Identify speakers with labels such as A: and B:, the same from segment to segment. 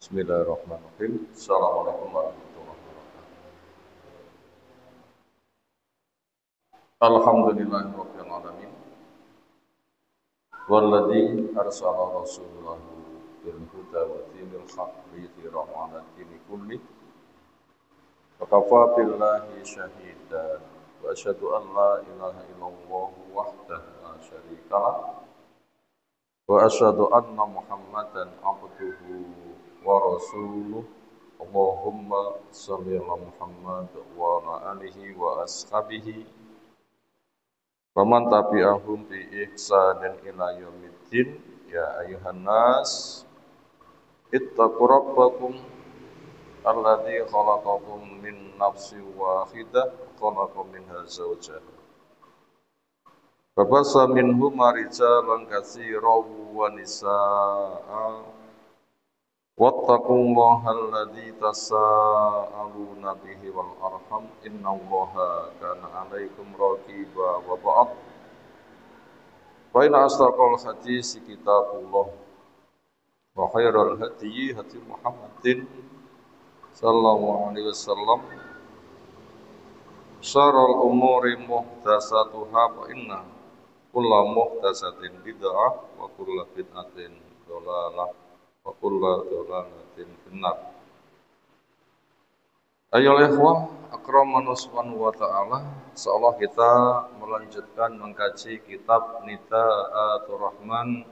A: Bismillahirrahmanirrahim. Assalamualaikum warahmatullahi wabarakatuh. Alhamdulillahirabbil alamin. Walladzi arsala rasulahu bil huda wa dinil haqqi liyudhhirahu 'ala dini kulli. Wa kafa billahi shahida. Wa asyhadu an la ilaha illallah wahdahu la syarika lah. Wa asyhadu anna Muhammadan abduhu wa rasuluh. Allahumma shalli ala Muhammad wa ala alihi wa ashabihi wa man tabi'ahum bi ihsanin ila yaumiddin. Ya ayuhan nas ittaqu rabbakum alladzi khalaqakum min nafsin wahidah khalaqa minha zawjaha wa bassa minhuma rijalan katsiran wa nisaa'a wattaqullaha alladzi tasaaluna bihi wal arham innallaha kana 'alaikum raqiba wa ba'd fa inna asdaqal hadits kitabullah wa khairal hadyi hadyi Muhammadin sallallahu alaihi wasallam syarrul umuri muhdatsatuha wa inna kulla muhdatsatin bid'ah wa kulla bid'atin dhalalah wa kullu dhalalatin finnar. Ayolah ikhwah akramanna subhanahu wa ta'ala, insyaallah kita melanjutkan mengkaji kitab Nidaatur Rahman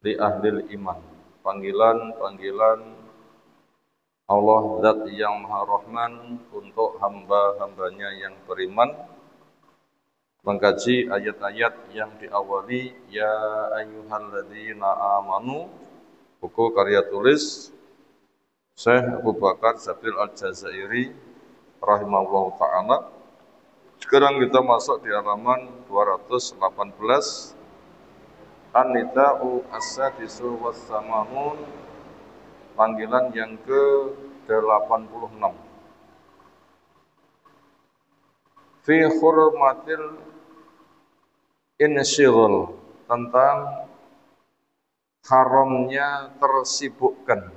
A: li Ahlil Iman. Panggilan-panggilan Allah Zat yang Maha Rahman untuk hamba-hambanya yang beriman. Mengkaji ayat-ayat yang diawali ya ayyuhalladzina amanu, buku karya tulis Syekh Abu Bakar Zabil Al-Jazairi rahimahullah ta'ala. Sekarang kita masuk di halaman 218. An-Nida'u as-sadisu was-samanun, panggilan yang ke-86. Fi hurmatil insyghal, tentang haramnya tersibukkan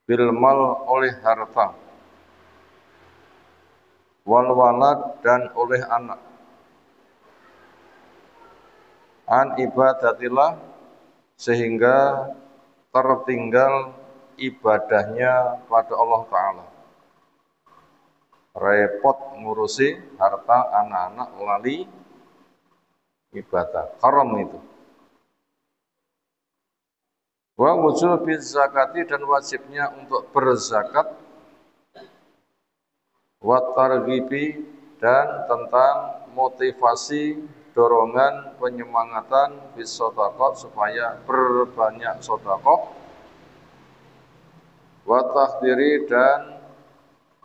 A: bilmal oleh harta, wal walad dan oleh anak, an ibadatillah sehingga tertinggal ibadahnya pada Allah Ta'ala. Repot ngurusi harta anak-anak, lali ibadah, haram itu. Wa wujubiz zakati, dan wajibnya untuk berzakat, wa targhibi, dan tentang motivasi, dorongan, penyemangatan bis shadaqah, supaya berbanyak sedekah, wa tahdiri, dan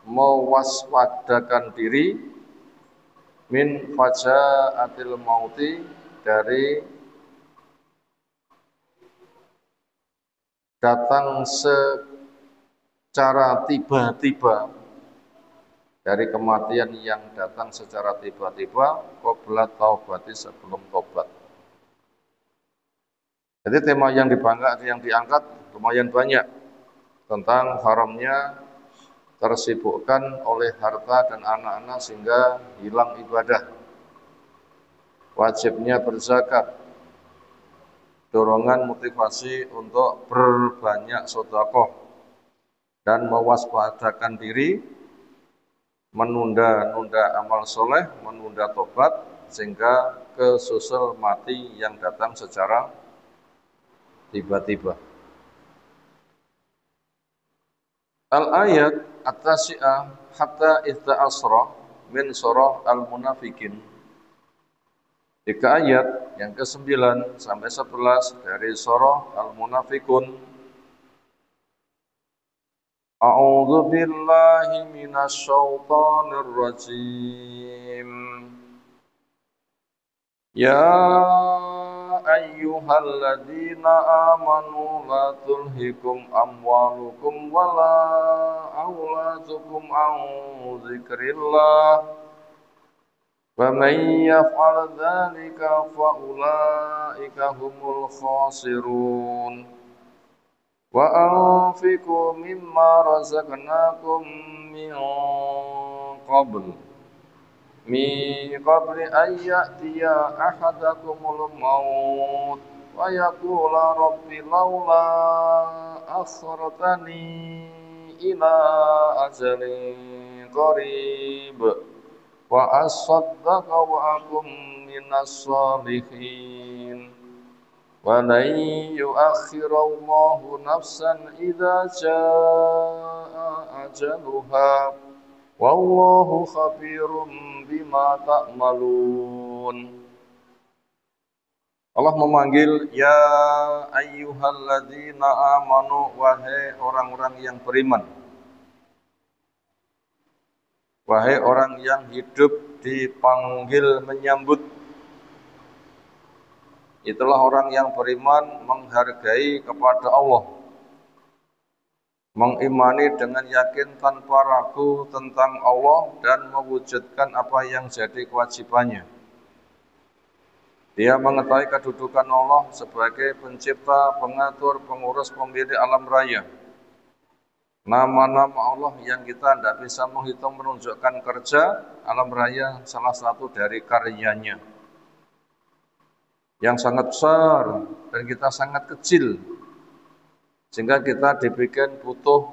A: mewaspadakan diri min fajaatil mauti, dari datang secara tiba-tiba, dari kematian yang datang secara tiba-tiba, qabla taubati, sebelum tobat. Jadi tema yang diangkat lumayan banyak, tentang haramnya tersibukkan oleh harta dan anak-anak sehingga hilang ibadah, wajibnya berzakat, dorongan motivasi untuk berbanyak sedekah, dan mewaspadakan diri, menunda-nunda amal soleh, menunda tobat, sehingga kesusul mati yang datang secara tiba-tiba. Al-ayat at-tasi'ah hatta idza asra min surah al-munafiqin. 3 ayat yang ke-9 sampai 11 dari surah Al-Munafiqun. A'udzu billahi minasy syaithanir rajim. Ya ayyuhalladzina amanu la tulhikum amwalukum wala auladukum an dzikrillah. وَمَنْ يَفْعَلْ ذَلِكَ فَأُولَئِكَ هُمُ الْخَاسِرُونَ. wa anfiqu mimma razaqnakum min qabl an ya'tiya ahadakumul maut wa yaqula rabbi laula akhartani ila ajalin qarib wa asaddaqa wa akum minas salihin wa lan yu'akhirallahu nafsan idza jaa ajaluha wallahu khabirum bima ta'malun. Allah memanggil ya ayyuhalladzina amanu, wahai orang-orang yang beriman, wahai orang yang hidup dipanggil menyambut. Itulah orang yang beriman, menghargai kepada Allah, mengimani dengan yakin tanpa ragu tentang Allah dan mewujudkan apa yang jadi kewajibannya. Dia mengetahui kedudukan Allah sebagai pencipta, pengatur, pengurus, pemilik alam raya. Nama-nama Allah yang kita tidak bisa menghitung menunjukkan kerja alam raya, salah satu dari karyanya yang sangat besar dan kita sangat kecil, sehingga kita dibikin butuh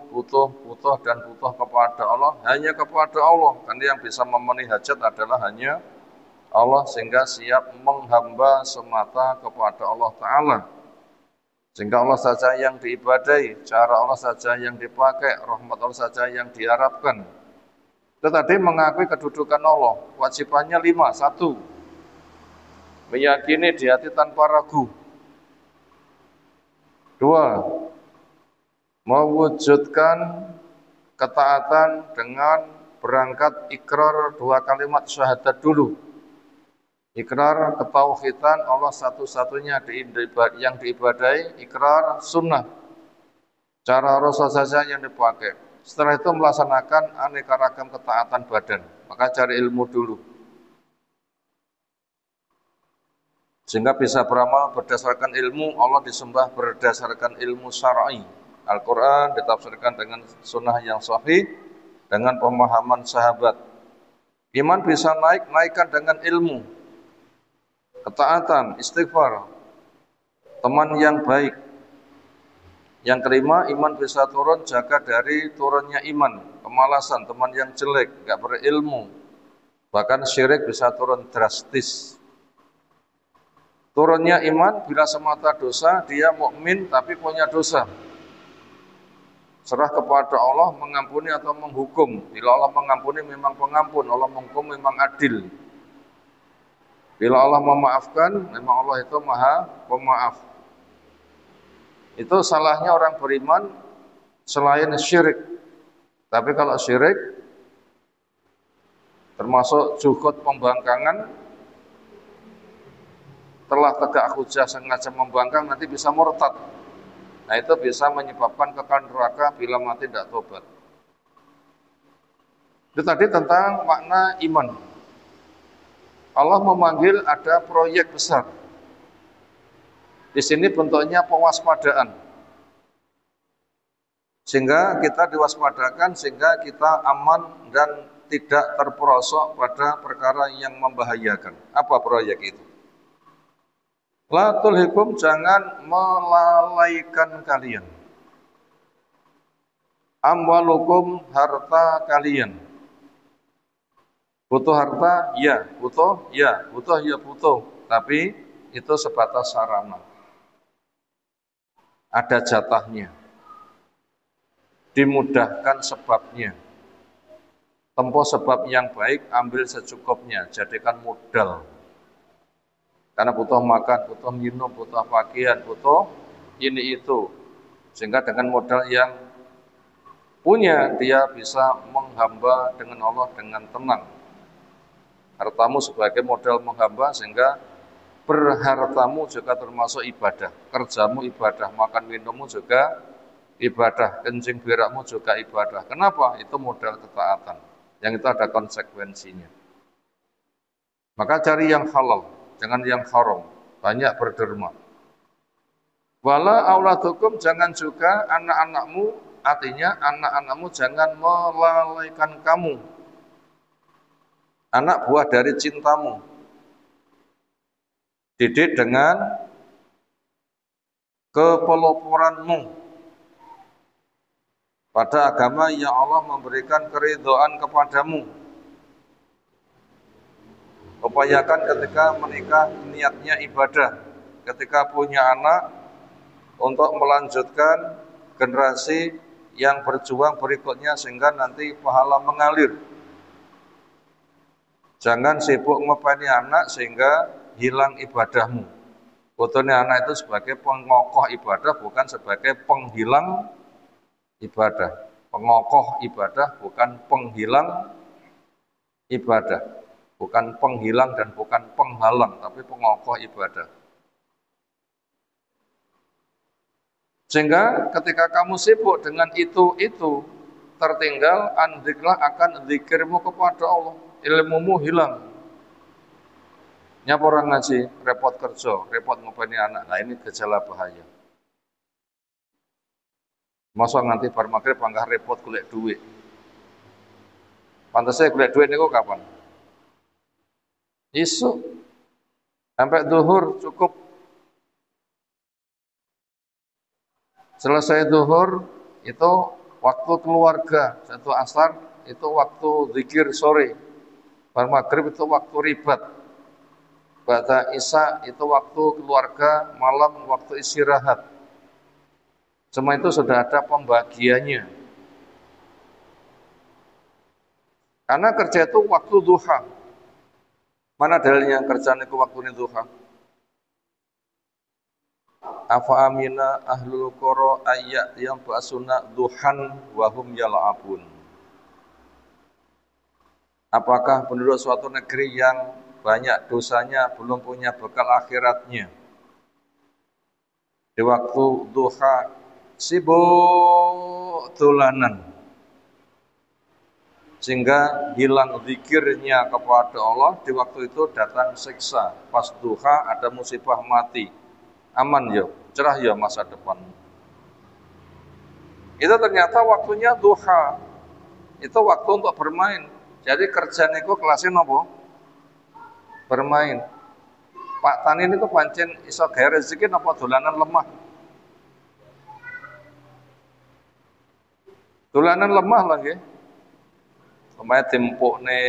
A: dan butuh kepada Allah, hanya kepada Allah, karena yang bisa memenuhi hajat adalah hanya Allah, sehingga siap menghamba semata kepada Allah Ta'ala, sehingga Allah saja yang diibadai, cara Allah saja yang dipakai, rahmat Allah saja yang diharapkan. Itu tadi mengakui kedudukan Allah, wajibannya 5. 1, meyakini di hati tanpa ragu. 2, mewujudkan ketaatan dengan berangkat ikrar 2 kalimat syahadat dulu. Ikrar ketauhidan Allah satu-satunya yang diibadai, ikrar sunnah, cara Rasul saja yang dipakai. Setelah itu melaksanakan aneka ragam ketaatan badan, maka cari ilmu dulu, sehingga bisa beramal berdasarkan ilmu. Allah disembah berdasarkan ilmu syar'i. Al-Quran ditafsirkan dengan sunnah yang sahih, dengan pemahaman sahabat. Iman bisa naikkan dengan ilmu, ketaatan, istighfar, teman yang baik. Yang kelima, iman bisa turun jaga dari turunnya iman, kemalasan, teman yang jelek, gak berilmu, bahkan syirik bisa turun drastis. Turunnya iman bila semata dosa, dia mukmin tapi punya dosa. Serah kepada Allah mengampuni atau menghukum. Bila Allah mengampuni memang pengampun, Allah menghukum memang adil. Bila Allah memaafkan, memang Allah itu maha pemaaf. Itu salahnya orang beriman selain syirik. Tapi kalau syirik, termasuk juhud pembangkangan, telah tegak hujah sengaja membangkang, nanti bisa murtad. Nah, itu bisa menyebabkan kekal neraka bila mati tidak tobat. Itu tadi tentang makna iman. Allah memanggil ada proyek besar. Di sini bentuknya pewaspadaan, sehingga kita diwaspadakan, sehingga kita aman dan tidak terperosok pada perkara yang membahayakan. Apa proyek itu? La tulhikum, jangan melalaikan kalian, amwalukum, harta kalian. Butuh harta, ya butuh, ya butuh, ya butuh, tapi itu sebatas sarana. Ada jatahnya, dimudahkan sebabnya. Tempuh sebab yang baik, ambil secukupnya, jadikan modal. Karena butuh makan, butuh minum, butuh pakaian, butuh ini itu. Sehingga dengan modal yang punya, dia bisa menghamba dengan Allah dengan tenang. Hartamu sebagai modal menghamba, sehingga berhartamu juga termasuk ibadah. Kerjamu ibadah, makan minummu juga ibadah, kencing berakmu juga ibadah. Kenapa? Itu modal ketaatan. Yang itu ada konsekuensinya. Maka cari yang halal, jangan yang haram. Banyak berderma. Wala auladukum, jangan juga anak-anakmu, artinya anak-anakmu jangan melalaikan kamu. Anak buah dari cintamu. Didik dengan kepeloporanmu pada agama yang Allah memberikan keridhaan kepadamu. Upayakan ketika menikah niatnya ibadah, ketika punya anak untuk melanjutkan generasi yang berjuang berikutnya sehingga nanti pahala mengalir. Jangan sibuk ngopeni anak sehingga hilang ibadahmu. Fotonya anak itu sebagai pengokoh ibadah, bukan sebagai penghilang ibadah. Pengokoh ibadah bukan penghilang ibadah. Bukan penghilang dan bukan penghalang, tapi pengokoh ibadah. Sehingga ketika kamu sibuk dengan itu, tertinggal andiklah akan zikirmu kepada Allah, ilmumu hilang. Nyapa orang ngaji, repot kerja, repot ngopeni anak. Nah ini gejala bahaya. Masa nanti bar magrib panggah repot golek duit. Pantasnya golek duit niku kapan? Isuk. Sampai zuhur cukup. Selesai zuhur itu waktu keluarga, satu asar itu waktu zikir sore, bar maghrib itu waktu ribat, ba'da isya itu waktu keluarga, malam waktu istirahat. Semua itu sudah ada pembagiannya. Karena kerja itu waktu duha. Mana dalilnya kerjaan itu waktu duha? Afa amina ahlul qura ayat yang basuna duhan wahum yal'abun. Apakah penduduk suatu negeri yang banyak dosanya belum punya bekal akhiratnya? Di waktu duha sibuk dolanan sehingga hilang zikirnya kepada Allah. Di waktu itu datang siksa. Pas duha ada musibah mati. Aman ya, cerah ya masa depan. Itu ternyata waktunya duha. Itu waktu untuk bermain. Jadi kerjaan itu kelasnya nopo? Bermain. Pak Tani itu pancen iso gawe rezeki napa dolanan lemah? Dolanan lemah lagi. Pemain timpukne,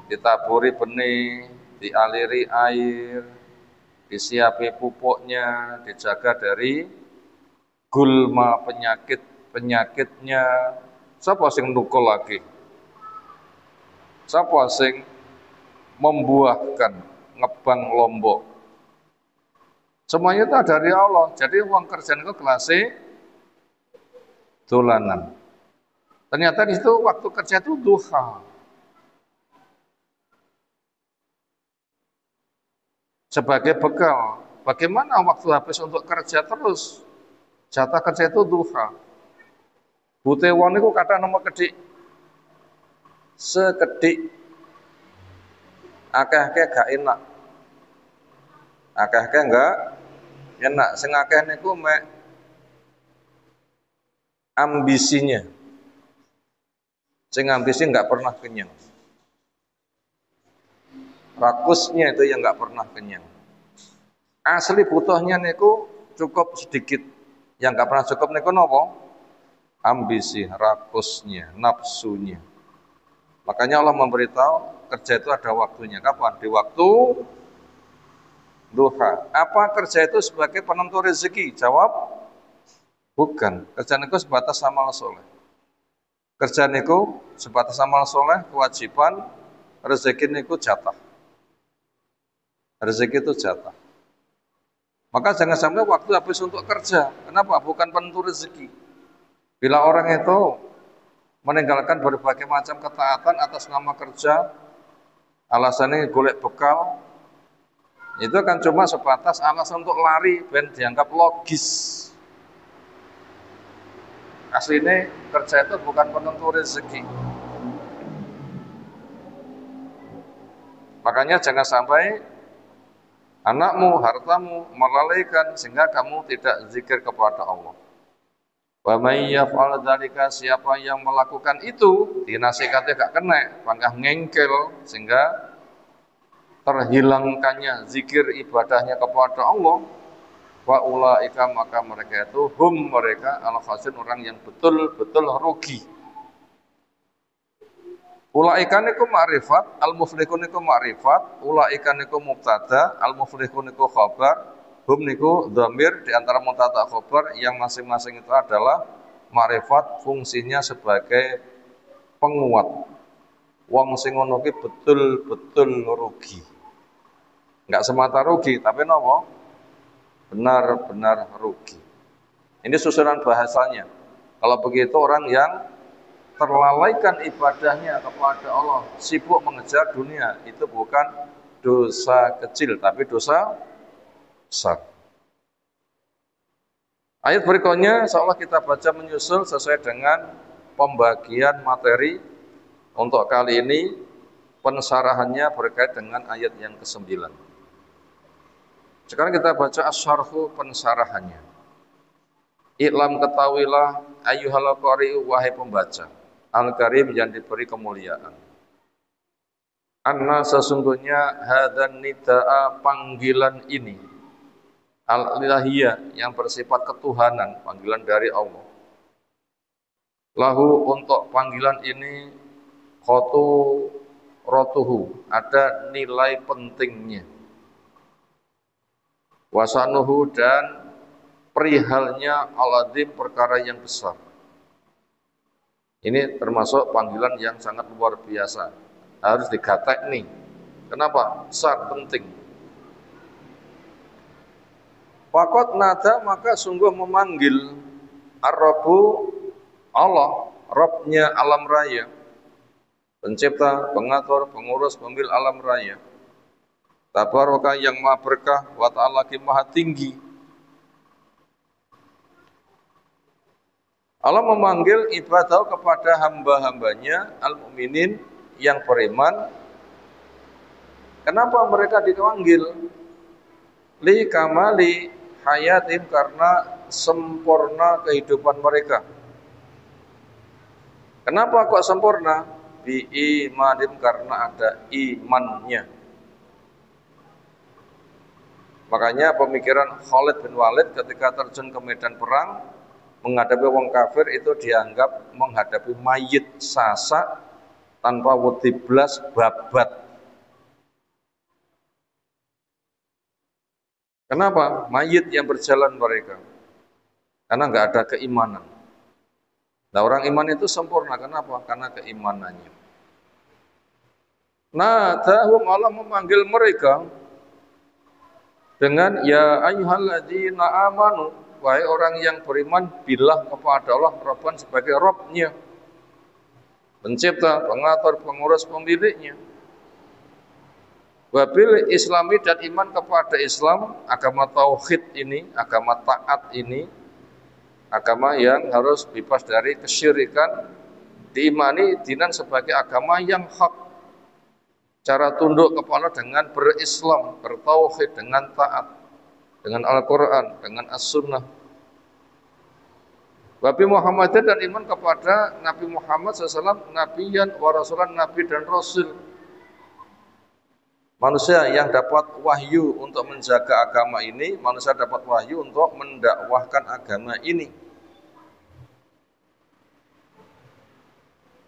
A: ditaburi benih, dialiri air, disiapi pupuknya, dijaga dari gulma penyakitnya. Siapa sing nukul lagi? Siapa sing membuahkan, ngebang lombok? Semuanya itu dari Allah. Jadi uang kerjaan itu kelasnya dolanan. Ternyata di situ waktu kerja itu duha. Sebagai bekal, bagaimana waktu habis untuk kerja terus? Jatah kerja itu duha. Butewon itu kata nama kedik. Sekedik. Akeh-akeh gak enak. Akeh-akeh enggak enak. Sing akeh niku mek ambisinya. Sing ambisi enggak pernah kenyang. Rakusnya itu yang enggak pernah kenyang. Asli butuhnya niku cukup sedikit. Yang enggak pernah cukup niku napa? Ambisi, rakusnya, nafsunya. Makanya Allah memberitahu kerja itu ada waktunya. Kapan? Di waktu duha. Apa kerja itu sebagai penentu rezeki? Jawab, bukan. Kerjaan itu sebatas amal soleh. Kerjaan itu sebatas amal soleh, kewajiban, rezeki itu jatah. Rezeki itu jatah. Maka jangan sampai waktu habis untuk kerja. Kenapa? Bukan penentu rezeki. Bila orang itu meninggalkan berbagai macam ketaatan atas nama kerja, alasannya golek bekal, itu kan cuma sebatas alasan untuk lari dan dianggap logis. Aslinya kerja itu bukan penentu rezeki. Makanya jangan sampai anakmu, hartamu melalaikan sehingga kamu tidak zikir kepada Allah. Wa may yaf'al dzalika, siapa yang melakukan itu, dinasihatnya gak kena, pangkah ngengkel sehingga terhilangkannya zikir ibadahnya kepada Allah, wa ulaika, maka mereka itu mereka al-khasirun, orang yang betul-betul rugi. Ulaika niku ma'rifat, al-muflihun niku ma'rifat, ulaika niku mubtada, al-muflihun niku khabar, niku dhamir di antara mubtada khabar yang masing-masing itu adalah ma'rifat, fungsinya sebagai penguat. Wong sing ngono ki betul-betul rugi. Enggak semata rugi, tapi nopo? Benar-benar rugi. Ini susunan bahasanya. Kalau begitu orang yang terlalaikan ibadahnya kepada Allah, sibuk mengejar dunia, itu bukan dosa kecil, tapi dosa besar. Ayat berikutnya insyaallah kita baca menyusul sesuai dengan pembagian materi untuk kali ini. Pensarahannya berkait dengan ayat yang ke-9. Sekarang kita baca asyarhu, pensarahannya. I'lam, ketahuilah, ayyuhal qari'u, wahai pembaca, al-karim, yang diberi kemuliaan. Anna, sesungguhnya, hadan nida'a, panggilan ini, al-ilahiyah, yang bersifat ketuhanan, panggilan dari Allah. Lahu, untuk panggilan ini, rotuhu, ada nilai pentingnya. Wasanuhu, dan perihalnya al-azim, perkara yang besar. Ini termasuk panggilan yang sangat luar biasa. Harus digatek nih. Kenapa? Besar, penting. Faqad nada, maka sungguh memanggil ar-Rabbu, Allah, Rabbnya alam raya, pencipta, pengatur, pengurus, pemilik alam raya. Tabaraka, yang maha berkah, wa ta'ala, maha tinggi. Allah memanggil ibadah kepada hamba-hambanya al-mu'minin, yang beriman. Kenapa mereka dipanggil? Li kamali hayatim, karena sempurna kehidupan mereka. Kenapa kok sempurna? Bi imanim, karena ada imannya. Makanya pemikiran Khalid bin Walid ketika terjun ke medan perang menghadapi wong kafir itu dianggap menghadapi mayit sasak tanpa wedi blas, babat. Kenapa? Mayit yang berjalan mereka. Karena nggak ada keimanan. Nah, orang iman itu sempurna. Kenapa? Karena keimanannya. Nah, dahum, Allah memanggil mereka dengan ya ayyuhalladzina amanu, wahai orang yang beriman, bilah kepada Allah Rabban, sebagai Rabbnya, pencipta, pengatur, pengurus, pemiliknya. Wabil islami, dan iman kepada Islam, agama tauhid ini, agama taat ini, agama yang harus bebas dari kesyirikan, diimani dinan sebagai agama yang hak. Cara tunduk kepada dengan berislam, bertauhid, dengan taat, dengan Al-Quran, dengan As-Sunnah. Wabi Muhammadin, dan iman kepada Nabi Muhammad SAW, nabiyan wa rasulan, nabi dan rasul. Manusia yang dapat wahyu untuk menjaga agama ini, manusia dapat wahyu untuk mendakwahkan agama ini.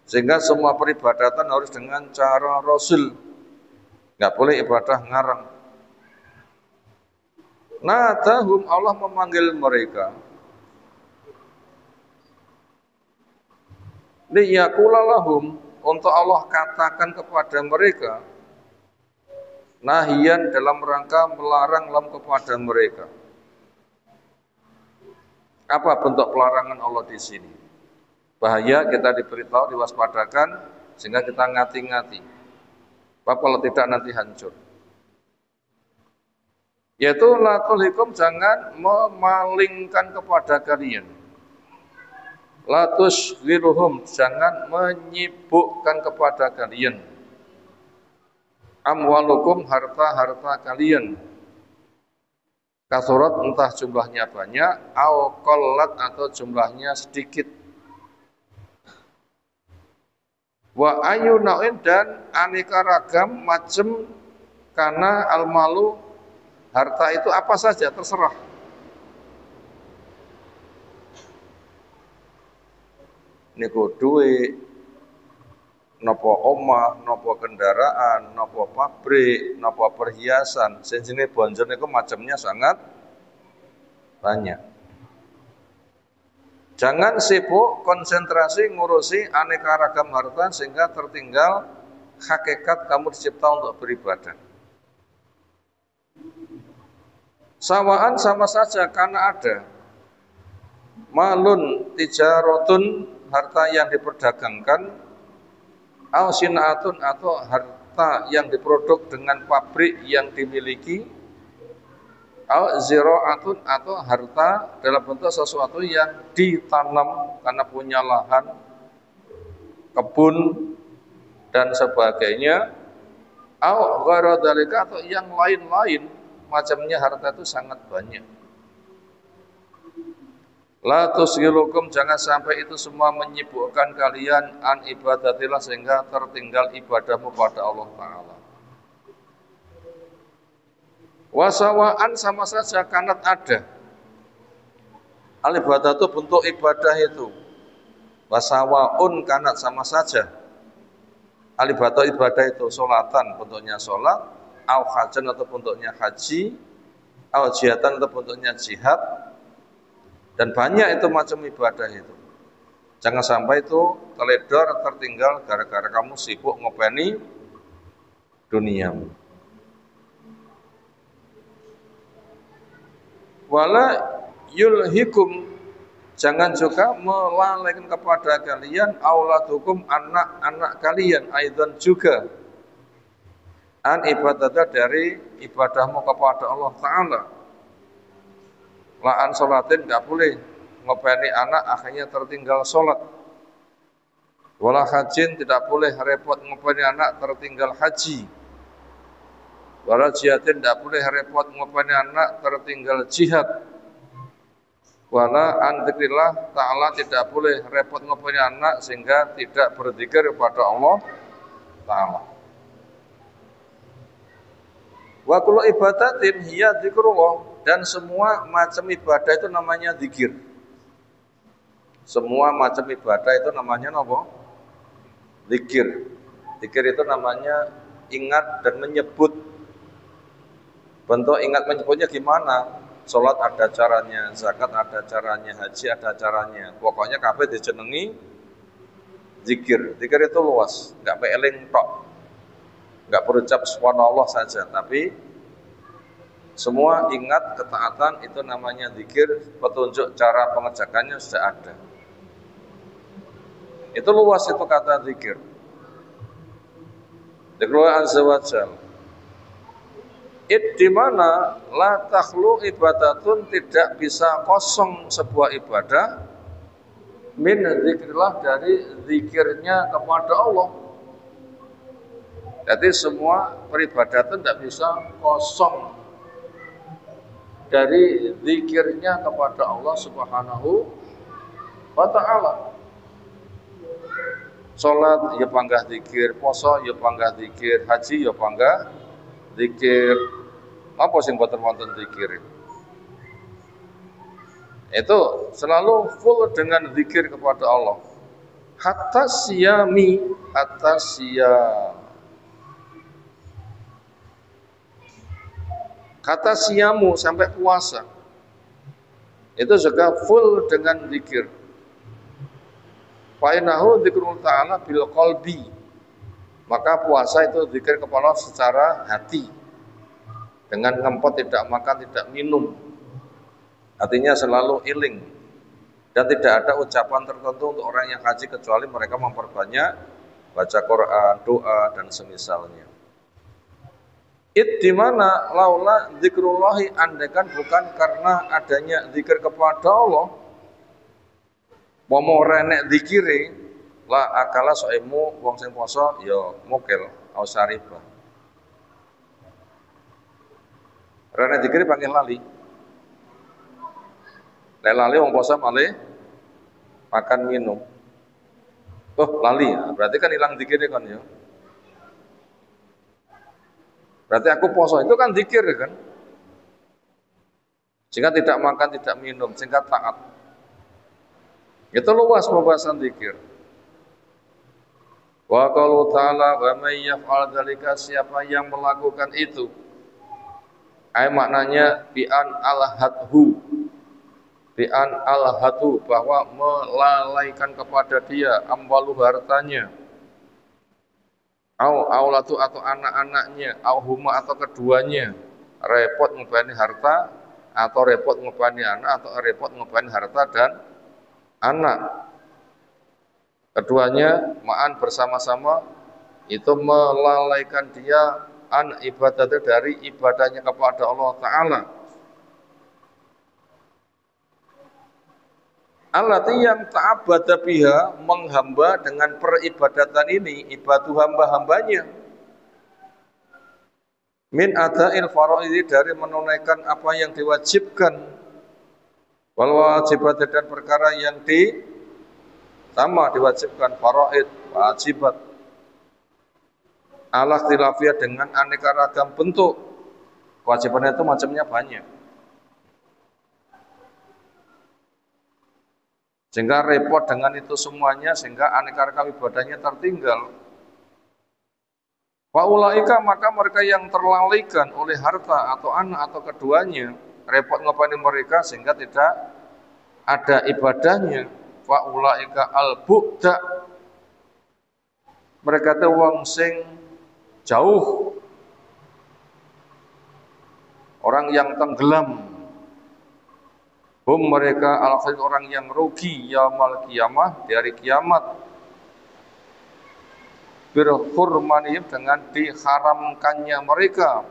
A: Sehingga semua peribadatan harus dengan cara rasul. Nggak boleh ibadah ngarang. Nadahum, Allah memanggil mereka. Liyakulalahum, untuk Allah katakan kepada mereka. Nahiyan, dalam rangka melarang lam kepada mereka. Apa bentuk pelarangan Allah di sini? Bahaya, kita diberitahu, diwaspadakan, sehingga kita ngati-ngati. Apa kalau tidak nanti hancur. Yaitu la tulhikum, jangan memalingkan kepada kalian. La tushghiluhum, jangan menyibukkan kepada kalian. Amwalukum, harta-harta kalian. Kasurat entah jumlahnya banyak, au qallat atau jumlahnya sedikit. Wa ayu nau'in dan aneka ragam macam karena al-malu harta itu apa saja terserah. Niku duit, nopo omah, nopo kendaraan, nopo pabrik, nopo perhiasan. Sejenis bonjon itu macamnya sangat banyak. Jangan sibuk konsentrasi ngurusi aneka ragam harta sehingga tertinggal hakikat kamu dicipta untuk beribadah. Sawaan sama saja karena ada malun tijarotun harta yang diperdagangkan, au sinatun atau harta yang diproduk dengan pabrik yang dimiliki, au ziraatun atau harta dalam bentuk sesuatu yang ditanam karena punya lahan, kebun dan sebagainya, au ghairu dzalika atau yang lain-lain macamnya harta itu sangat banyak. La tusghilukum, jangan sampai itu semua menyibukkan kalian an ibadatillah sehingga tertinggal ibadahmu pada Allah Ta'ala. Wasawaan sama saja kanat ada. Al ibadah itu bentuk ibadah itu. Wasawaun kanat sama saja. Al ibadah itu solatan bentuknya solat, au hajan atau bentuknya haji, au jihatan atau bentuknya jihad. Dan banyak itu macam ibadah itu. Jangan sampai itu teledor tertinggal gara-gara kamu sibuk ngopeni duniamu. Wala yulhikum, jangan juga melalaikan kepada kalian auladukum anak-anak kalian aidan juga an ibadah dari ibadahmu kepada Allah Ta'ala. La'an sholatin nggak boleh ngopeni anak akhirnya tertinggal sholat. Wala hajin tidak boleh repot ngopeni anak tertinggal haji. Wala jihadin tidak boleh repot ngopeni anak tertinggal jihad. Wala an dzikrillah ta'ala tidak boleh repot ngopeni anak sehingga tidak berzikir kepada Allah Ta'ala. Wa kullu ibadatin hiya dzikrullah, dan semua macam ibadah itu namanya zikir. Semua macam ibadah itu namanya apa? Zikir. Zikir itu namanya ingat dan menyebut. Bentuk ingat menyebutnya gimana? Sholat ada caranya, zakat ada caranya, haji ada caranya. Pokoknya kabeh dijenengi zikir. Zikir itu luas, enggak eling tok. Enggak berucap subhanallah saja, tapi semua ingat ketaatan itu namanya zikir, petunjuk cara pengerjakannya sudah ada. Itu luas itu kata zikir. Zikrullah azza wa jalla. Di mana la takhlu ibadatun, tidak bisa kosong sebuah ibadah min zikrillah, dari zikirnya kepada Allah. Jadi semua peribadatan tidak bisa kosong dari zikirnya kepada Allah Subhanahu wa Ta'ala. Salat ya panggah zikir, poso ya panggah zikir, haji ya panggah zikir. Apa sing boten wonten zikir? Itu selalu full dengan zikir kepada Allah. Hatta siyami, hatta siyam. Kata siyamu sampai puasa itu juga full dengan zikir. Fa'inahu dzikrul ta'ala bil qalbi, maka puasa itu zikir kepada Allah secara hati, dengan ngempot, tidak makan, tidak minum, artinya selalu iling. Dan tidak ada ucapan tertentu untuk orang yang haji kecuali mereka memperbanyak baca Quran, doa dan semisalnya. Di mana laula dzikrullahi, andaikan bukan karena adanya zikir kepada Allah, mau renek zikire la akala soemu wong sing poso ya mukil au sariba. Renek zikire panggil lali. Lek lali wong poso malih makan minum. Oh, lali ya. Berarti kan hilang zikirnya kan ya. Berarti aku poso itu kan zikir kan. Sehingga tidak makan, tidak minum, sehingga taat. Itu luas pembahasan zikir. Wa qalu ta'ala wa may yaf'al dzalika, siapa yang melakukan itu. Maknanya bi'an alhadhu. Bi'an alhadhu, bahwa melalaikan kepada dia amwalu hartanya. Aulatu atau anak-anaknya, huma atau keduanya. Repot ngobani harta atau repot ngobani anak atau repot ngobani harta dan anak. Keduanya ma'an bersama-sama itu melalaikan dia an ibadahnya dari ibadahnya kepada Allah Ta'ala. Allati yang ta'abbada biha, menghamba dengan peribadatan ini, ibadah hamba-hambanya. Min ada'il faraidi, dari menunaikan apa yang diwajibkan. Wal wajibat, dan perkara yang sama diwajibkan, faraid, wajibat. Ala ikhtilafiyah, dengan aneka ragam bentuk. Kewajibannya itu macamnya banyak. Sehingga repot dengan itu semuanya, sehingga aneka ragam ibadahnya tertinggal. Faulaika, maka mereka yang terlalaikan oleh harta atau anak atau keduanya, repot ngopani mereka sehingga tidak ada ibadahnya. Faulaika al-bu'da, mereka itu wong sing jauh, orang yang tenggelam. Mereka al-khasir, orang yang rugi yaumul qiyamah, di hari kiamat. Birhurmanihim, dengan diharamkannya mereka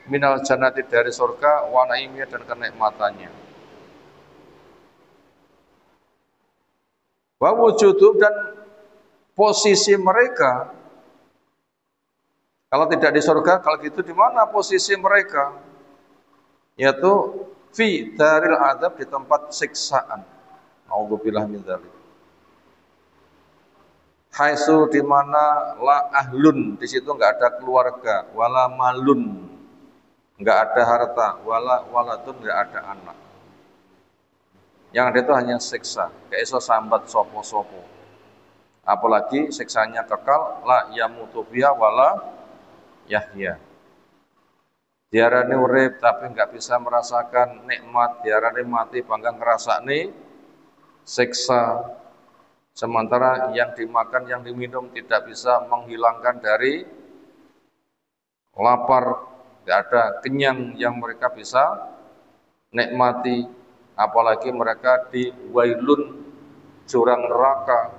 A: minal jannati, dari surga, wa naimnya, dan kenikmatannya. Wa wujudu, dan posisi mereka kalau tidak di surga, kalau gitu di mana posisi mereka? Yaitu fi daril adab, di tempat siksaan. Nauzubillah min dzalik. Haitsu, di mana la ahlun, di situ enggak ada keluarga, wala malun, enggak ada harta, wala waladun, enggak ada anak. Yang ada itu hanya siksa, kayak iso sambat sopo-sopo. Apalagi siksanya kekal, la yamutu biha wala yahya. Diarani urip tapi enggak bisa merasakan nikmat, diarani mati bangga ngrasakne siksa. Sementara yang dimakan, yang diminum tidak bisa menghilangkan dari lapar, tidak ada kenyang yang mereka bisa nikmati, apalagi mereka di wailun, jurang neraka,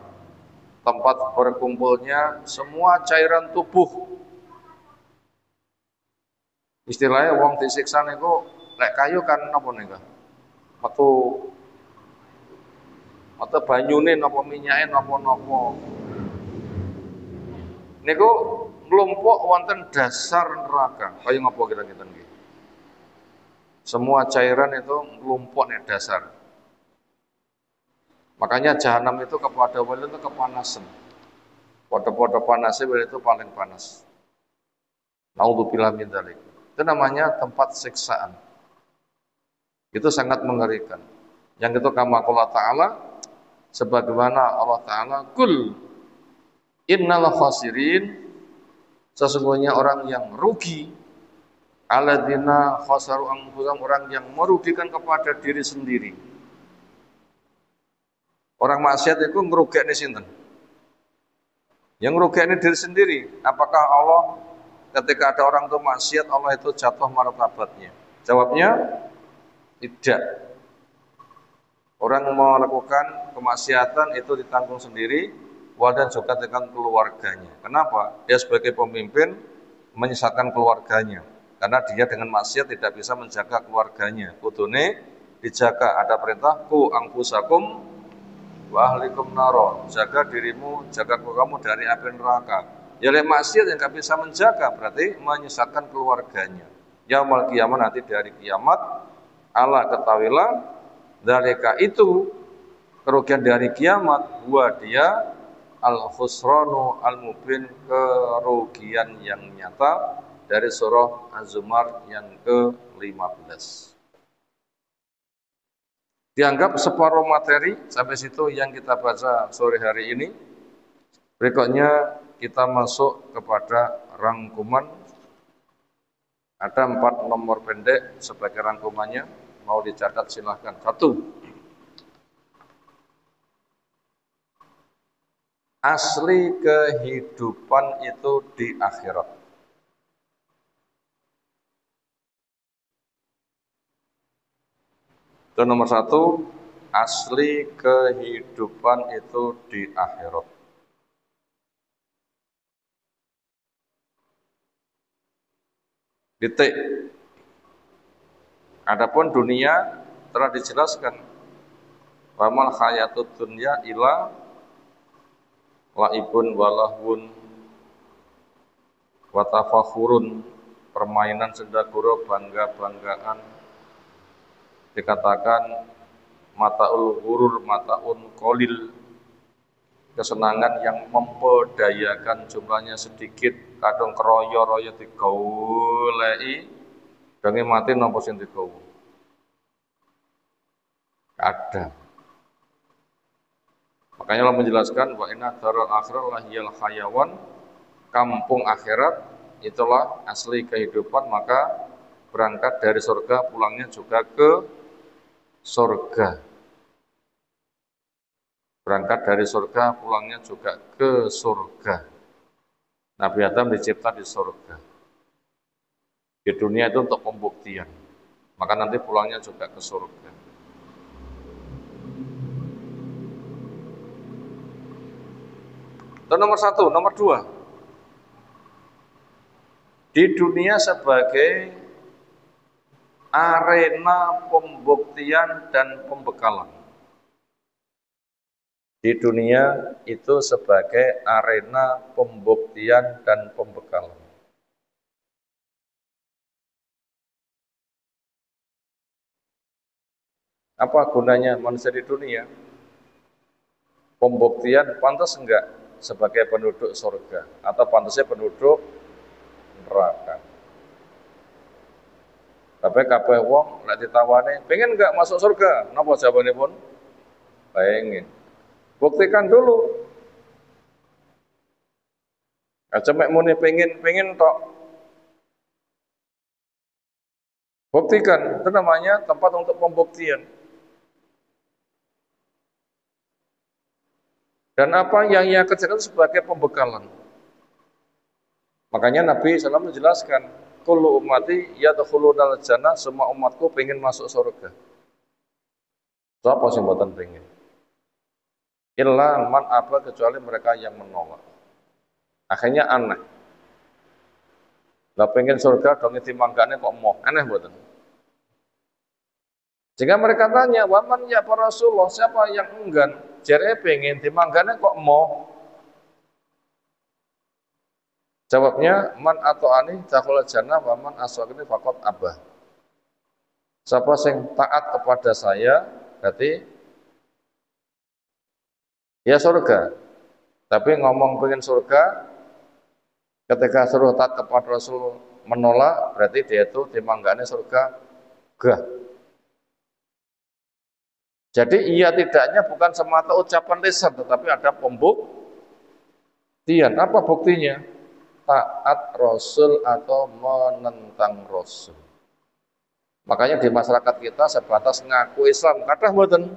A: tempat berkumpulnya semua cairan tubuh. Istilahnya wong disiksa niku lek kayu kan napa nika? Metu banyune napa minyake napa-napa. Niku nglumpuk wonten dasar neraka. Kaya ngapa kira-kira nggih? Semua cairan itu nglumpuk nek dasar. Makanya jahanam itu kepada wali itu kepanasan. Pada panasnya wali itu paling panas. Naudzubillah min dzalik. Itu namanya tempat siksaan. Itu sangat mengerikan. Yang itu kama qala ta'ala, sebagaimana Allah Ta'ala, kul innal khasirin, sesungguhnya orang yang rugi, alladzina khasaru anfusahum, orang yang merugikan kepada diri sendiri. Orang maksiat itu ngerugekne sinten? Yang ngerugekne diri sendiri. Apakah Allah ketika ada orang itu maksiat, Allah itu jatuh martabatnya? Jawabnya tidak. Orang melakukan kemaksiatan itu ditanggung sendiri, dan juga dengan keluarganya. Kenapa? Dia sebagai pemimpin menyesatkan keluarganya. Karena dia dengan maksiat tidak bisa menjaga keluarganya. Kudune dijaga, ada perintah ku anfusakum wa ahlikum naro, jaga dirimu, jaga kamu dari api neraka. Ya oleh maksiat yang tidak bisa menjaga, berarti menyesatkan keluarganya. Yaumul qiyamah, nanti di hari kiamat, Allah ketahuilah Dzalika itu kerugian dari kiamat, huwa dia al-khusranu al-mubin, kerugian yang nyata, dari surah Az-Zumar yang ke-15. Dianggap separuh materi sampai situ yang kita baca sore hari ini. Berikutnya kita masuk kepada rangkuman. Ada 4 nomor pendek sebagai rangkumannya. Mau dicatat silahkan. 1. Asli kehidupan itu di akhirat. Itu nomor 1, asli kehidupan itu di akhirat. Titik. Adapun dunia telah dijelaskan. Wamal hayatud dunya ila laibun walahun watafakhurun, permainan sendaguro, bangga-banggaan. Dikatakan mataul ghurur, mataun qalil, kesenangan yang mempedayakan jumlahnya sedikit, kadang keroyo-royo digoleki, dange mati napa sing digawa. Ada. Makanya Allah menjelaskan wa inna darul akhirah lahiyal hayawan, kampung akhirat itulah asli kehidupan, maka berangkat dari surga pulangnya juga ke surga. Berangkat dari surga pulangnya juga ke surga. Nabi Adam dicipta di surga. Di dunia itu untuk pembuktian, maka nanti pulangnya juga ke surga. Itu nomor 1. Nomor 2, di dunia sebagai arena pembuktian dan pembekalan. Di dunia itu sebagai arena pembuktian dan pembekalan. Apa gunanya manusia di dunia? Pembuktian pantas enggak sebagai penduduk surga, atau pantasnya penduduk neraka. Tapi kabeh wong lek ditawani, pengen enggak masuk surga? Napa jawabane pun? Pengen. Buktikan dulu. Aja mek muni pengen tok. Buktikan, itu namanya tempat untuk pembuktian. Dan apa yang ia kerjakan sebagai pembekalan. Makanya Nabi SAW menjelaskan, kullu ummati yadkhulunal jannah, semua umatku pengen masuk surga. Siapa sing mboten pengen? Illa man apa, kecuali mereka yang menolak. Akhirnya aneh. Lah pengen surga dong dimanggane kok moh, aneh mboten? Jika mereka tanya, waman ya para Rasulullah, siapa yang enggan? Jere pengen dimanggane kok moh? Jawabnya, man atau ani dakhul jannah wa man aswakini faqad abah. Siapa yang taat kepada saya, berarti ya surga. Tapi ngomong pengen surga, ketika suruh taat kepada Rasul menolak, berarti dia itu dimanggane surga gah. Jadi iya tidaknya bukan semata ucapan lisan, tetapi ada pembuktian. Apa buktinya? Taat Rasul atau menentang Rasul. Makanya di masyarakat kita sebatas ngaku Islam, kathah mboten?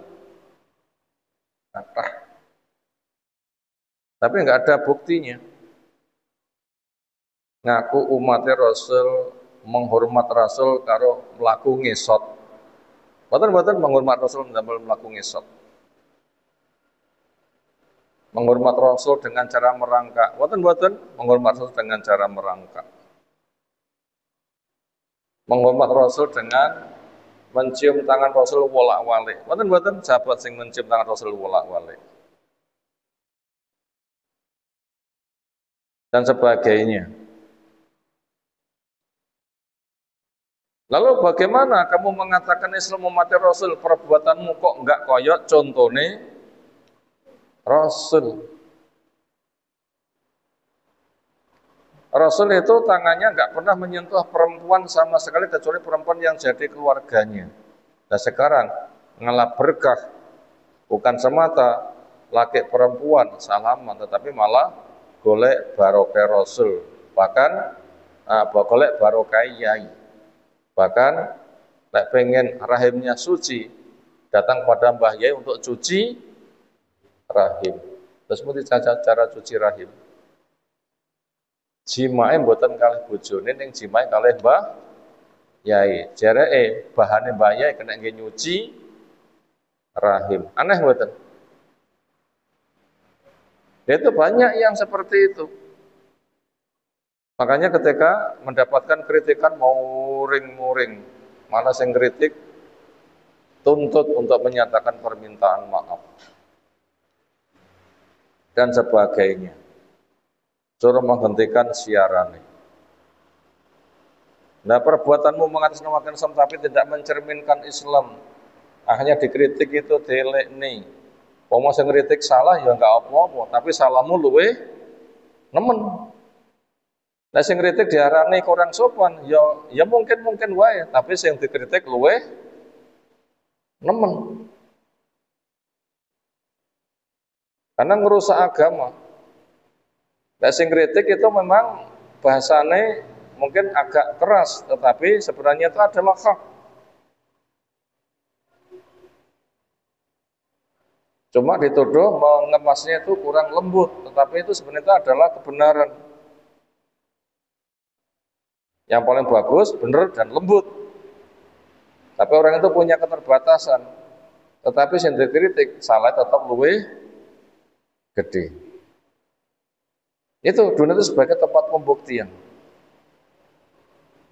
A: Kathah. Tapi enggak ada buktinya. Ngaku umatnya Rasul, menghormat Rasul karo mlaku ngesot. Mboten menghormat Rasul ndamel mlaku ngesot. Menghormat Rasul dengan cara merangkak. Mboten menghormat Rasul dengan cara merangkak. Menghormat Rasul dengan mencium tangan Rasul wolak-walik. Mboten sahabat sing mencium tangan Rasul wolak-walik. Dan sebagainya. Lalu bagaimana kamu mengatakan Islam umat Rasul, perbuatanmu kok enggak koyok contohnya Rasul? Rasul itu tangannya enggak pernah menyentuh perempuan sama sekali kecuali perempuan yang jadi keluarganya. Nah sekarang ngelap berkah, bukan semata laki perempuan salaman, tetapi malah golek barokah Rasul, bahkan golek barokah yai. Bahkan nek pengen rahimnya suci, datang pada Mbah Yai untuk cuci rahim. Terus mesti cara cuci rahim. Jimae mboten kalih bojone ning jimae kalih Mbah Yai. Jereke bahane Mbah Yai kena nggih nyuci rahim. Aneh mboten? Itu banyak yang seperti itu. Makanya ketika mendapatkan kritikan muring-muring, mana yang kritik tuntut untuk menyatakan permintaan maaf dan sebagainya. Suruh menghentikan siaran. Nah, perbuatanmu mengatasnamakan Islam tapi tidak mencerminkan Islam, akhirnya dikritik itu delek nih. Pomo sing kritik salah ya enggak apa-apa, tapi salahmu luwe nemen. Nah sing kritik diarani kurang sopan, ya mungkin wae, tapi sing dikritik luwe nemen. Karena ngerusak agama. Nah sing kritik itu memang bahasane mungkin agak keras, tetapi sebenarnya itu adalah hak. Cuma dituduh mengemasnya itu kurang lembut, tetapi itu sebenarnya adalah kebenaran. Yang paling bagus, benar dan lembut. Tapi orang itu punya keterbatasan. Tetapi yang dikritik, salah tetap luwih gede. Itu dunia itu sebagai tempat pembuktian.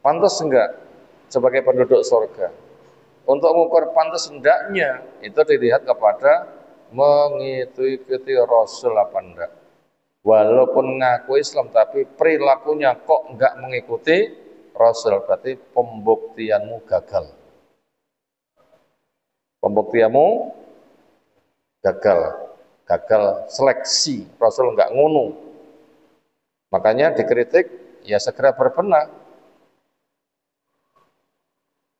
A: Pantas enggak sebagai penduduk surga? Untuk mengukur pantas hendaknya, itu dilihat kepada mengikuti Rasul apa enggak. Walaupun ngaku Islam, tapi perilakunya kok enggak mengikuti Rasul, berarti pembuktianmu gagal. Pembuktianmu gagal seleksi. Rasul enggak ngono. Makanya dikritik, ya segera berbenah.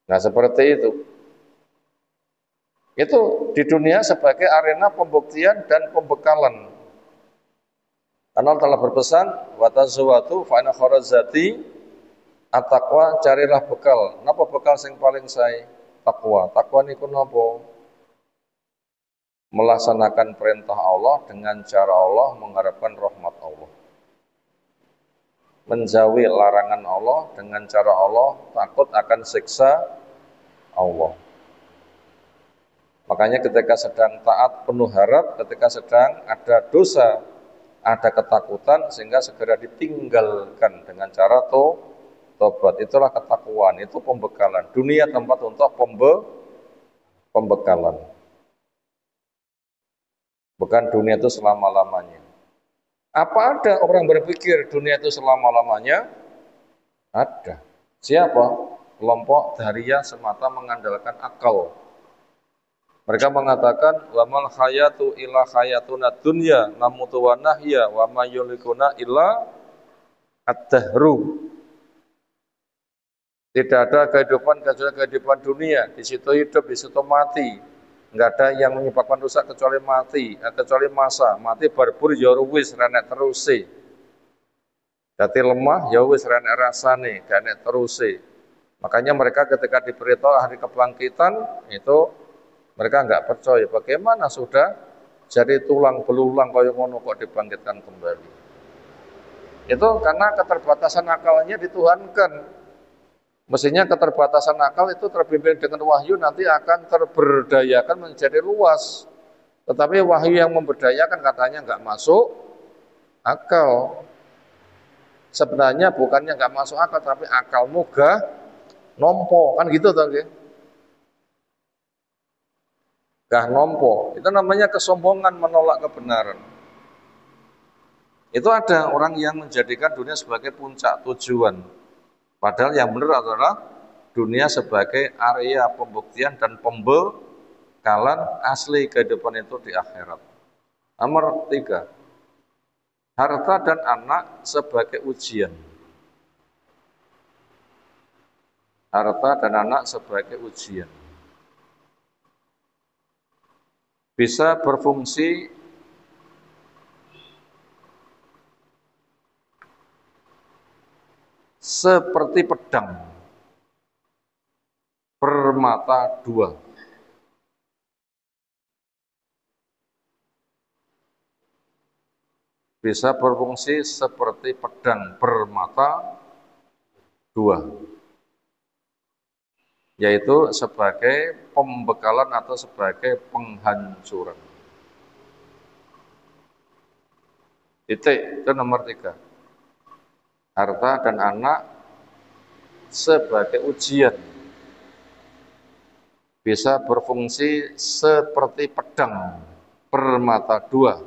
A: Nah seperti itu. Itu di dunia sebagai arena pembuktian dan pembekalan. Karena telah berpesan, watazawwatu fa inna kharazati at-taqwa, carilah bekal. Napa bekal sing paling sae? Takwa. Takwa niku napa? Melaksanakan perintah Allah dengan cara Allah, mengharapkan rahmat Allah. Menjauhi larangan Allah dengan cara Allah, takut akan siksa Allah. Makanya ketika sedang taat penuh harap, ketika sedang ada dosa, ada ketakutan, sehingga segera ditinggalkan dengan cara tobat. Itulah ketakwaan, itu pembekalan. Dunia tempat untuk pembekalan. Bukan dunia itu selama-lamanya. Apa ada orang berpikir dunia itu selama-lamanya? Ada. Siapa? Kelompok Dhariyah semata mengandalkan akal. Mereka mengatakan wa mal hayatu illa hayatuna dunya namutu wa nahya wa ma yulikuna illa ad-dahru. Tidak ada kehidupan kecuali kehidupan dunia, di situ hidup, di situ mati. Enggak ada yang menyebabkan rusak kecuali mati, kecuali masa. Mati berbur ya wis renek teruse. Dadi lemah ya wis renek rasane, gak enek teruse. Makanya mereka ketika diberitahu hari kebangkitan itu mereka enggak percaya. Bagaimana sudah jadi tulang belulang kaya ngono kok dibangkitkan kembali. Itu karena keterbatasan akalnya dituhankan. Mestinya keterbatasan akal itu terbimbing dengan wahyu nanti akan terberdayakan menjadi luas. Tetapi wahyu yang memberdayakan katanya enggak masuk akal. Sebenarnya bukannya enggak masuk akal, tapi akalmu gak nompo, kan gitu toh nggih. Gak nompo. Itu namanya kesombongan menolak kebenaran. Itu ada orang yang menjadikan dunia sebagai puncak tujuan. Padahal yang benar adalah dunia sebagai area pembuktian dan pembekalan asli kehidupan itu di akhirat. Nomor 3, harta dan anak sebagai ujian. Harta dan anak sebagai ujian. Bisa berfungsi seperti pedang bermata dua. Bisa berfungsi seperti pedang bermata dua, yaitu sebagai pembekalan atau sebagai penghancuran. Titik, itu nomor 3. Harta dan anak sebagai ujian. Bisa berfungsi seperti pedang bermata dua,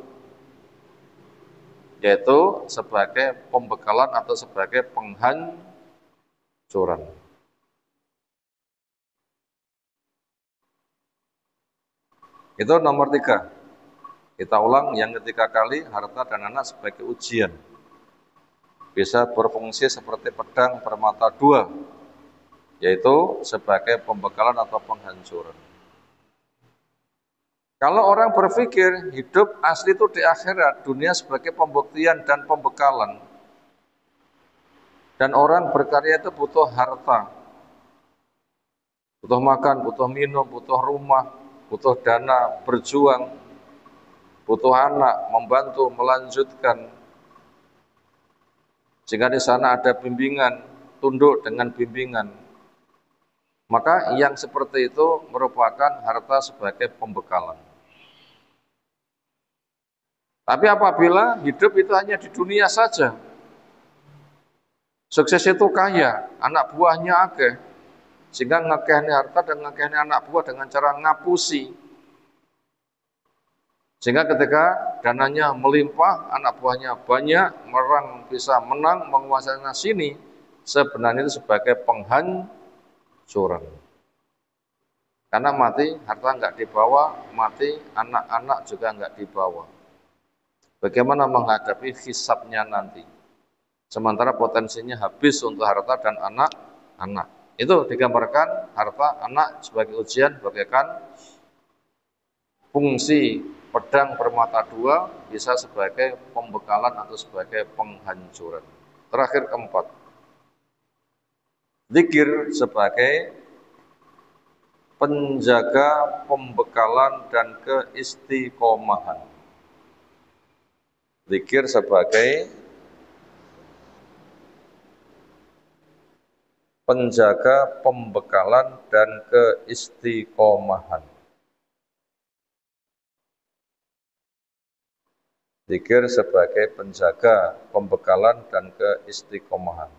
A: yaitu sebagai pembekalan atau sebagai penghancuran. Itu nomor 3. Kita ulang yang ketiga kali, harta dan anak sebagai ujian. Bisa berfungsi seperti pedang bermata dua, yaitu sebagai pembekalan atau penghancuran. Kalau orang berpikir hidup asli itu di akhirat, dunia sebagai pembuktian dan pembekalan, dan orang berkarya itu butuh harta, butuh makan, butuh minum, butuh rumah, butuh dana, berjuang, butuh anak, membantu, melanjutkan, sehingga di sana ada bimbingan, tunduk dengan bimbingan. Maka yang seperti itu merupakan harta sebagai pembekalan. Tapi apabila hidup itu hanya di dunia saja, sukses itu kaya, anak buahnya akeh, sehingga ngekehni harta dan ngekehni anak buah dengan cara ngapusi. Sehingga ketika dananya melimpah, anak buahnya banyak, orang bisa menang, menguasai sini, sebenarnya itu sebagai penghancuran. Karena mati, harta enggak dibawa, mati, anak-anak juga enggak dibawa. Bagaimana menghadapi hisabnya nanti? Sementara potensinya habis untuk harta dan anak-anak. Itu digambarkan harta anak sebagai ujian, bagaikan fungsi pedang bermata dua, bisa sebagai pembekalan atau sebagai penghancuran. Terakhir keempat, zikir sebagai penjaga pembekalan dan keistiqomahan. Zikir sebagai penjaga pembekalan dan keistiqomahan. Zikir sebagai penjaga pembekalan dan keistiqomahan.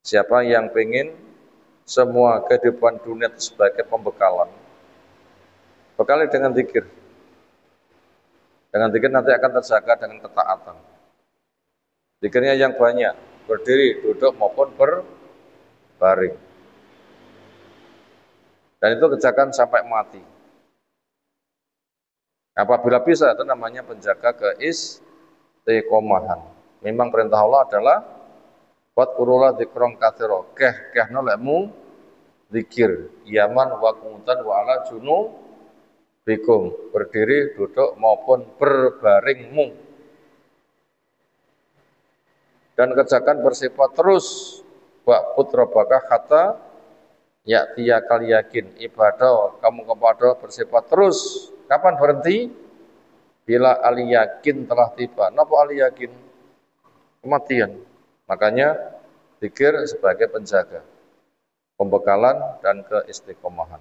A: Siapa yang ingin semua kehidupan dunia itu sebagai pembekalan, bekali dengan zikir. Dengan zikir nanti akan terjaga dengan ketaatan. Zikirnya yang banyak, berdiri, duduk maupun berbaring. Dan itu kerjakan sampai mati. Apabila bisa, itu namanya penjaga keistiqomahan. Memang perintah Allah adalah wadkurullah dzikron katsira, kehno lekmu zikir, yaman wa kuntan wa ala junubikum, berdiri, duduk maupun berbaringmu. Dan kerjakan bersifat terus, wa putrabaka kata ya'tiya kal yakin, ibadah kamu kepada bersifat terus. Kapan berhenti? Bila ali yakin telah tiba. Napa ali yakin? Kematian. Makanya zikir sebagai penjaga pembekalan dan keistiqomahan.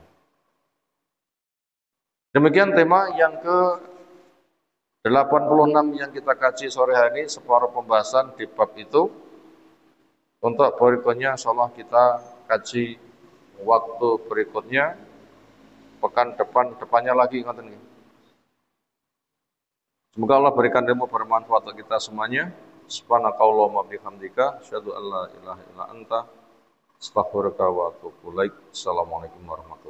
A: Demikian tema yang ke-86 yang kita kaji sore hari, separuh pembahasan di bab itu. Untuk berikutnya insyaallah kita kaji waktu berikutnya, pekan depannya lagi. Semoga Allah berikan ilmu bermanfaat untuk kita semuanya. Subhanakallahumma bihamdika asyhadu an la ilaha illa anta astaghfiruka wa atubu ilaik. Assalamualaikum warahmatullahi wabarakatuh.